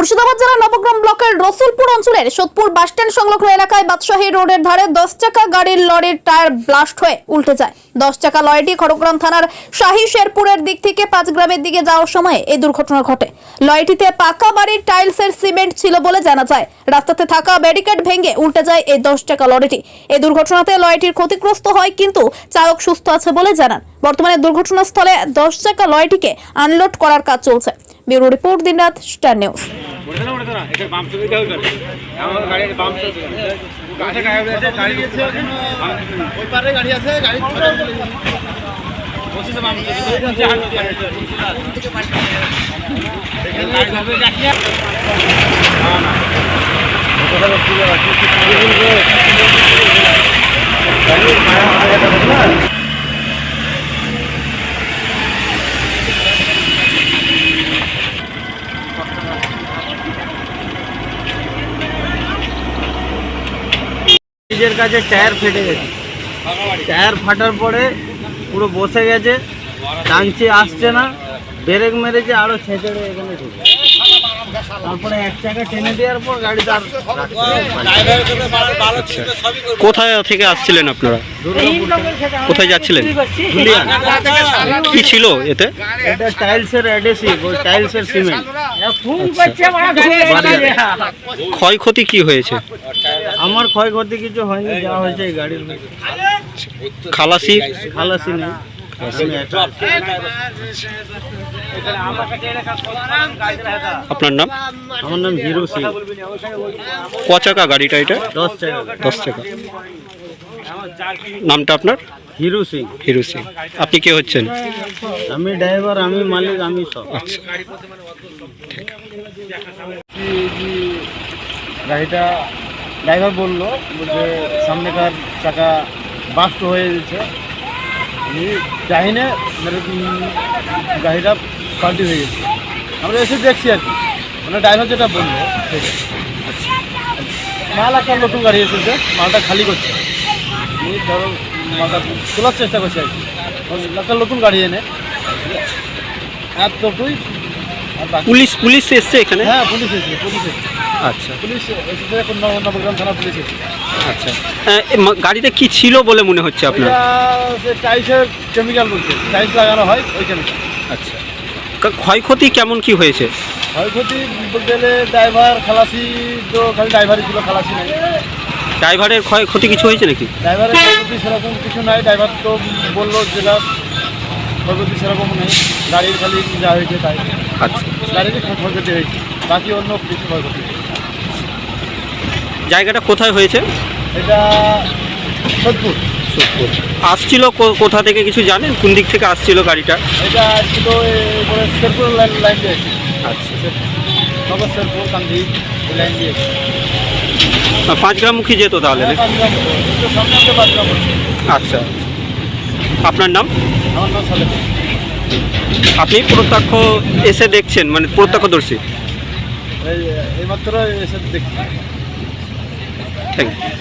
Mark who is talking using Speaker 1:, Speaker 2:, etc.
Speaker 1: মুর্শিদাবাদ জেলার নবগ্রাম ব্লকের রসুলপুর অঞ্চলের সোদপুর বাসস্ট্যান্ড সংলগ্ন এলাকায় বাদশাহী রোডের ধারে 10 চাকা গাড়ির লরির টায়ার ব্লাস্ট হয়ে উল্টে যায়। 10 চাকা লরিটি খড়গ্রাম থানার শাহী শেরপুরের দিক থেকে 5 গ্রামের দিকে যাওয়ার সময় এই দুর্ঘটনা ঘটে। লরিটিতে পাকা বাড়ির টাইলসের সিমেন্ট ছিল বলে জানা যায়। রাস্তাতে থাকা ব্যারিকেড ভেঙে উল্টে যায় এই 10 চাকা লরিটি। এই দুর্ঘটনাতে লরিটির ক্ষতিগ্রস্ত হয়, কিন্তু চালক সুস্থ আছে বলে জানান। বর্তমানে দুর্ঘটনাস্থলে 10 চাকা লরিটিকে আনলোড করার কাজ চলছে। ব্যুরো রিপোর্ট, দিনরাত স্টার নিউজ।
Speaker 2: নিজের কাছে টায়ার ফেটে গেছে। টায়ার ফাটার পরে পুরো বসে গেছে, টাংচি আসছে না, ব্রেক মেরেছে, আরো ছেঁচড়ে এখানে ঢুকে। তারপরে এক চাকা টেনে দেওয়ার পর গাড়ি তার
Speaker 3: কোথায় থেকে আসছিলেন আপনারা? কোথায় যাচ্ছিলেন? কি ছিল এতে?
Speaker 2: এটা টাইলসের অ্যাডহেসিভ, ওই টাইলসের সিমেন্ট।
Speaker 3: ক্ষয়ক্ষতি কি হয়েছে?
Speaker 2: আমার ক্ষয়ক্ষতি কিছু হয়নি, যা হয়েছে এই গাড়ির
Speaker 3: খালাসি
Speaker 2: খালাসি নেই।
Speaker 3: আপনার নাম?
Speaker 2: আমার নাম হিরু সিং।
Speaker 3: ক চাকা গাড়িটা এটা?
Speaker 2: 10 চাকা।
Speaker 3: 10 চাকা। নামটা আপনার?
Speaker 2: হিরু সিং।
Speaker 3: হিরু সিং। আপনি কে হচ্ছেন?
Speaker 2: আমি ড্রাইভার, আমি মালিক, আমি সব।
Speaker 3: আচ্ছা,
Speaker 2: গাড়িটা ড্রাইভার বললো যে সামনেকার চাকা বাস্ট হয়ে গেছে। আমি জানি না, মানে গাড়িটা পাল্টি হয়ে গেছে। আমরা এসে দেখছি আর কি, মানে ড্রাইভার যেটা বললো মাল একটা নতুন গাড়ি এসেছে, মালটা খালি করছে। আমি ধরো মালটা তোলার চেষ্টা করছি আর কি, একটা নতুন গাড়ি এনে এতটুকুই।
Speaker 3: পুলিশ এসছে এখানে?
Speaker 2: হ্যাঁ, পুলিশ এসেছে।
Speaker 3: আচ্ছা,
Speaker 2: পুলিশ এসেছে, এখন নবগ্রাম থানা পুলিশ এসেছে।
Speaker 3: আচ্ছা। গাড়িতে কি ছিল বলে মনে হচ্ছে আপনার?
Speaker 2: টাইলসের কেমিক্যাল বলছে, টাইলস লাগানো হয় ওই কেমিক্যাল।
Speaker 3: আচ্ছা, ক্ষয়ক্ষতি কেমন কি হয়েছে?
Speaker 2: ক্ষয়ক্ষতি বলতে গেলে ড্রাইভার খালাসি তো খালি ড্রাইভারই ছিল, খালাসি নেই।
Speaker 3: ড্রাইভারের ক্ষয়ক্ষতি কিছু হয়েছে নাকি?
Speaker 2: ড্রাইভারের ক্ষয়ক্ষতি সেরকম কিছু নাই। ড্রাইভার তো বললো যেটা ক্ষয়ক্ষতি সেরকম নেই, গাড়ির খালি যা হয়েছে তাই।
Speaker 3: আচ্ছা,
Speaker 2: গাড়িরই ক্ষয়ক্ষতি হয়েছে, বাকি অন্য কিছু ক্ষয়ক্ষতি হয়েছে।
Speaker 3: জায়গাটা কোথায় হয়েছে?
Speaker 2: এটা সোদপুর।
Speaker 3: আসছিল কোথা থেকে কিছু জানেন? কোন দিক থেকে আসছিল গাড়িটা?
Speaker 2: এটা ছিল এবারে শেরপুর লাইন দিয়ে।
Speaker 3: আচ্ছা,
Speaker 2: নগর শেরপুর কান্দি এই লাইন দিয়ে।
Speaker 3: 5 গ্রামমুখী যেত তাহলে?
Speaker 2: সামনে আমাকে 5 গ্রাম পড়ছে।
Speaker 3: আচ্ছা, আপনার নাম?
Speaker 2: আমার নাম সালেম।
Speaker 3: আপনি প্রত্যক্ষ এসে দেখছেন, মানে প্রত্যক্ষদর্শী?
Speaker 2: এইমাত্র এসে দেখছি।
Speaker 3: Thank you.